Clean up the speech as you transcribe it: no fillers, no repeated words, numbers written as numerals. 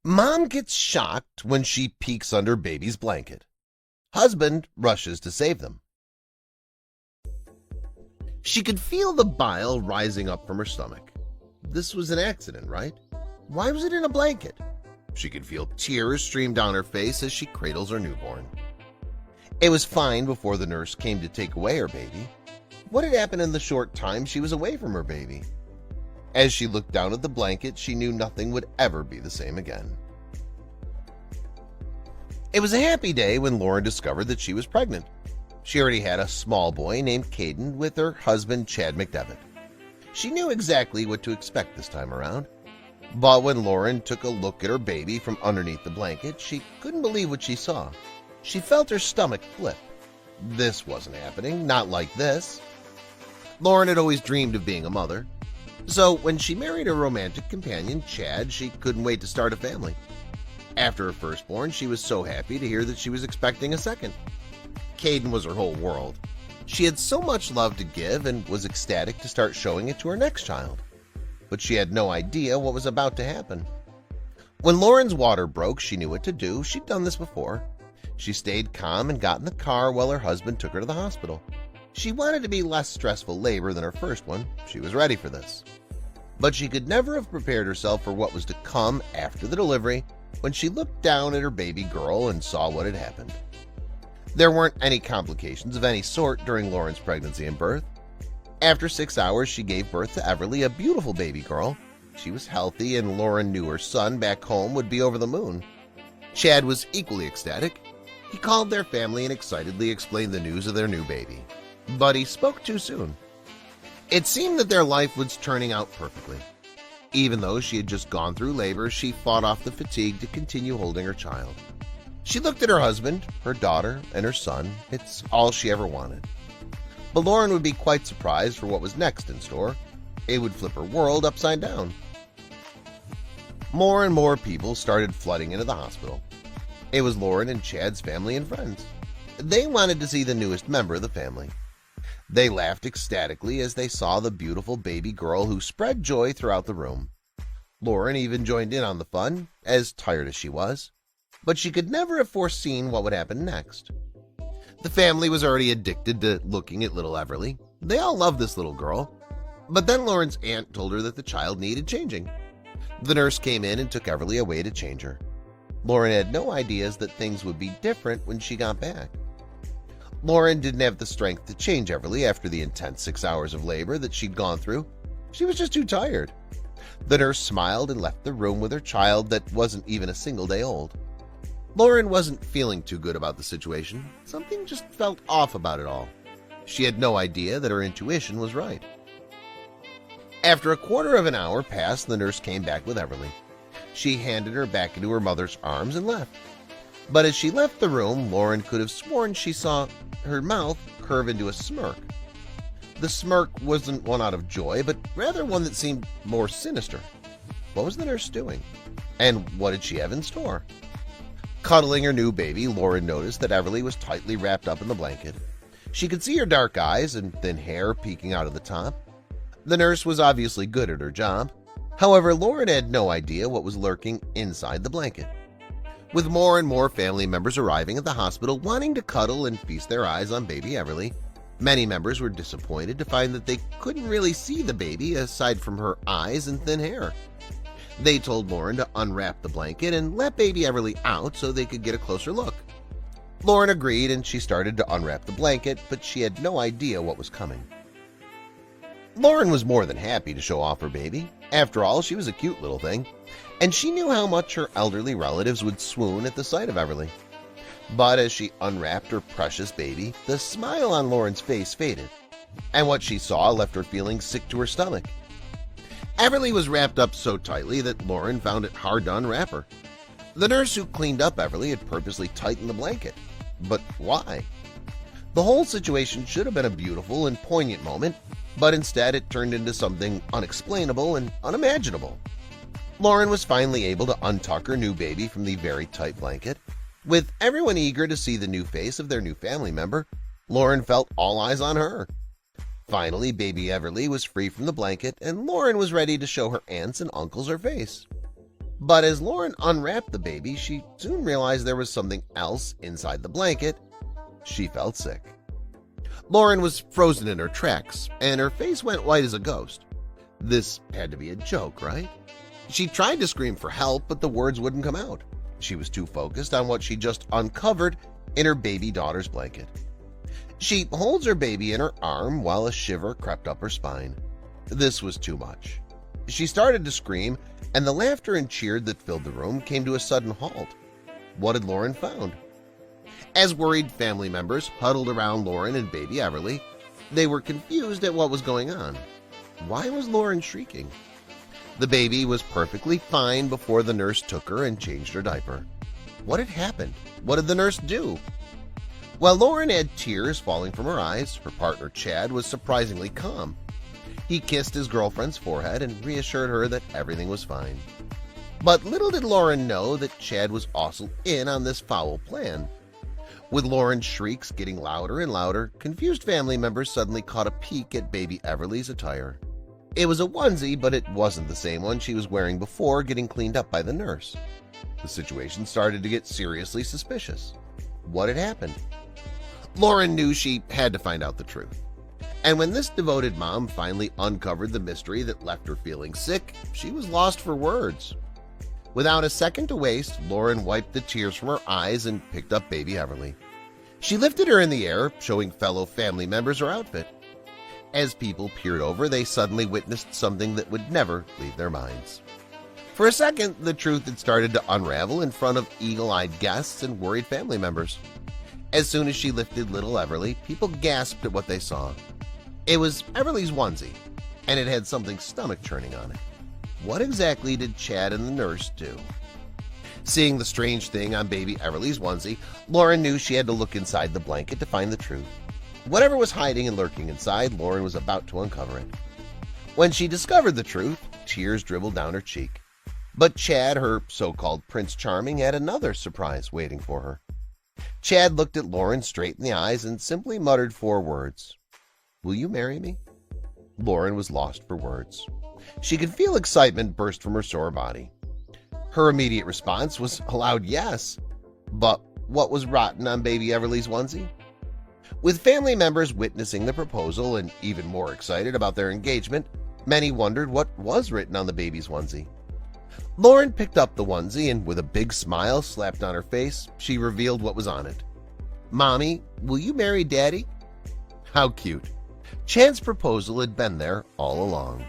Mom gets shocked when she peeks under baby's blanket. Husband rushes to save them. She could feel the bile rising up from her stomach. This was an accident, right? Why was it in a blanket? She could feel tears stream down her face as she cradles her newborn. It was fine before the nurse came to take away her baby. What had happened in the short time she was away from her baby? As she looked down at the blanket, she knew nothing would ever be the same again. It was a happy day when Lauren discovered that she was pregnant. She already had a small boy named Caden with her husband Chad McDevitt. She knew exactly what to expect this time around. But when Lauren took a look at her baby from underneath the blanket, she couldn't believe what she saw. She felt her stomach flip. This wasn't happening, not like this. Lauren had always dreamed of being a mother. So when she married her romantic companion, Chad, she couldn't wait to start a family. After her firstborn, she was so happy to hear that she was expecting a second. Caden was her whole world. She had so much love to give and was ecstatic to start showing it to her next child. But she had no idea what was about to happen. When Lauren's water broke, she knew what to do. She'd done this before. She stayed calm and got in the car while her husband took her to the hospital. She wanted to be less stressful labor than her first one. She was ready for this. But she could never have prepared herself for what was to come after the delivery when she looked down at her baby girl and saw what had happened. There weren't any complications of any sort during Lauren's pregnancy and birth. After 6 hours, she gave birth to Everly, a beautiful baby girl. She was healthy, and Lauren knew her son back home would be over the moon. Chad was equally ecstatic. He called their family and excitedly explained the news of their new baby. But he spoke too soon. It seemed that their life was turning out perfectly. Even though she had just gone through labor, she fought off the fatigue to continue holding her child. She looked at her husband, her daughter, and her son. It's all she ever wanted. But Lauren would be quite surprised for what was next in store. It would flip her world upside down. More and more people started flooding into the hospital. It was Lauren and Chad's family and friends. They wanted to see the newest member of the family. They laughed ecstatically as they saw the beautiful baby girl who spread joy throughout the room. Lauren even joined in on the fun, as tired as she was. But she could never have foreseen what would happen next. The family was already addicted to looking at little Everly. They all loved this little girl. But then Lauren's aunt told her that the child needed changing. The nurse came in and took Everly away to change her. Lauren had no ideas that things would be different when she got back. Lauren didn't have the strength to change Everly after the intense 6 hours of labor that she'd gone through. She was just too tired. The nurse smiled and left the room with her child that wasn't even a single day old. Lauren wasn't feeling too good about the situation. Something just felt off about it all. She had no idea that her intuition was right. After a quarter of an hour passed, the nurse came back with Everly. She handed her back into her mother's arms and left. But as she left the room, Lauren could have sworn she saw her mouth curve into a smirk. The smirk wasn't one out of joy, but rather one that seemed more sinister. What was the nurse doing? And what did she have in store? Cuddling her new baby, Lauren noticed that Everly was tightly wrapped up in the blanket. She could see her dark eyes and thin hair peeking out of the top. The nurse was obviously good at her job. However, Lauren had no idea what was lurking inside the blanket. With more and more family members arriving at the hospital wanting to cuddle and feast their eyes on baby Everly, many members were disappointed to find that they couldn't really see the baby aside from her eyes and thin hair. They told Lauren to unwrap the blanket and let baby Everly out so they could get a closer look. Lauren agreed and she started to unwrap the blanket, but she had no idea what was coming. Lauren was more than happy to show off her baby. After all, she was a cute little thing, and she knew how much her elderly relatives would swoon at the sight of Everly. But as she unwrapped her precious baby, the smile on Lauren's face faded, and what she saw left her feeling sick to her stomach. Everly was wrapped up so tightly that Lauren found it hard to unwrap her. The nurse who cleaned up Everly had purposely tightened the blanket. But why? The whole situation should have been a beautiful and poignant moment, but instead it turned into something unexplainable and unimaginable. Lauren was finally able to untuck her new baby from the very tight blanket. With everyone eager to see the new face of their new family member, Lauren felt all eyes on her. Finally, baby Everly was free from the blanket, and Lauren was ready to show her aunts and uncles her face. But as Lauren unwrapped the baby, she soon realized there was something else inside the blanket. She felt sick. Lauren was frozen in her tracks, and her face went white as a ghost. This had to be a joke, right? She tried to scream for help, but the words wouldn't come out. She was too focused on what she just uncovered in her baby daughter's blanket. She holds her baby in her arm while a shiver crept up her spine. This was too much. She started to scream, and the laughter and cheer that filled the room came to a sudden halt. What had Lauren found? As worried family members huddled around Lauren and baby Everly, they were confused at what was going on. Why was Lauren shrieking? The baby was perfectly fine before the nurse took her and changed her diaper. What had happened? What did the nurse do? While Lauren had tears falling from her eyes, her partner Chad was surprisingly calm. He kissed his girlfriend's forehead and reassured her that everything was fine. But little did Lauren know that Chad was also in on this foul plan. With Lauren's shrieks getting louder and louder, confused family members suddenly caught a peek at baby Everly's attire. It was a onesie, but it wasn't the same one she was wearing before getting cleaned up by the nurse. The situation started to get seriously suspicious. What had happened? Lauren knew she had to find out the truth. And when this devoted mom finally uncovered the mystery that left her feeling sick, she was lost for words. Without a second to waste, Lauren wiped the tears from her eyes and picked up baby Everly. She lifted her in the air, showing fellow family members her outfit. As people peered over, they suddenly witnessed something that would never leave their minds. For a second, the truth had started to unravel in front of eagle-eyed guests and worried family members. As soon as she lifted little Everly, people gasped at what they saw. It was Everly's onesie, and it had something stomach-churning on it. What exactly did Chad and the nurse do? Seeing the strange thing on baby Everly's onesie, Lauren knew she had to look inside the blanket to find the truth. Whatever was hiding and lurking inside, Lauren was about to uncover it. When she discovered the truth, tears dribbled down her cheek. But Chad, her so-called Prince Charming, had another surprise waiting for her. Chad looked at Lauren straight in the eyes and simply muttered 4 words. "Will you marry me?" Lauren was lost for words. She could feel excitement burst from her sore body. Her immediate response was a loud yes. But what was rotten on baby Everly's onesie? With family members witnessing the proposal and even more excited about their engagement, many wondered what was written on the baby's onesie. Lauren picked up the onesie and with a big smile slapped on her face, she revealed what was on it. "Mommy, will you marry Daddy?" How cute. Chad's proposal had been there all along.